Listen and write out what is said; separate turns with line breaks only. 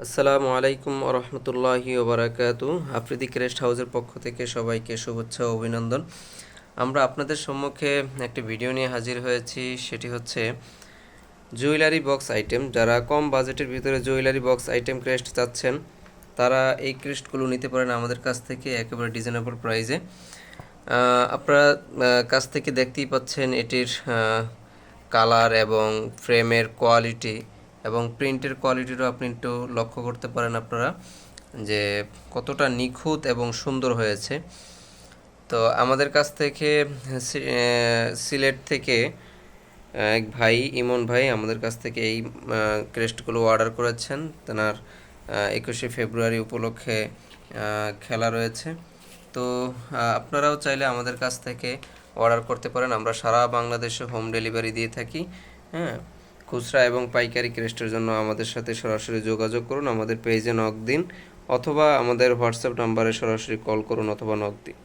আসসালামু আলাইকুম রহমতুল্লাহি ওবরাকাতু। আফ্রিদি ক্রেস্ট হাউসের পক্ষ থেকে সবাইকে শুভেচ্ছা ও অভিনন্দন। আমরা আপনাদের সম্মুখে একটি ভিডিও নিয়ে হাজির হয়েছি, সেটি হচ্ছে জুয়েলারি বক্স আইটেম। যারা কম বাজেটের ভিতরে জুয়েলারি বক্স আইটেম ক্রেস্ট চাচ্ছেন, তারা এই ক্রেস্টগুলো নিতে পারেন আমাদের কাছ থেকে একেবারে রিজনেবল প্রাইসে। আপনারা কাছ থেকে দেখতেই পাচ্ছেন এটির কালার এবং ফ্রেমের কোয়ালিটি এবং প্রিন্টের কোয়ালিটিরও আপনি একটু লক্ষ্য করতে পারেন আপনারা যে কতটা নিখুঁত এবং সুন্দর হয়েছে। তো আমাদের কাছ থেকে সিলেট থেকে এক ভাই, ইমন ভাই, আমাদের কাছ থেকে এই ক্রেস্টগুলো অর্ডার করেছেন। তেনার 21শে ফেব্রুয়ারি উপলক্ষে খেলা রয়েছে। তো আপনারাও চাইলে আমাদের কাছ থেকে অর্ডার করতে পারেন। আমরা সারা বাংলাদেশে হোম ডেলিভারি দিয়ে থাকি। হ্যাঁ, খুচরা এবং পাইকারি ক্রেস্টের জন্য আমাদের সাথে সরাসরি যোগাযোগ করুন, আমাদের পেজে নক দিন অথবা আমাদের হোয়াটসঅ্যাপ নাম্বারে সরাসরি কল করুন অথবা নক দিন।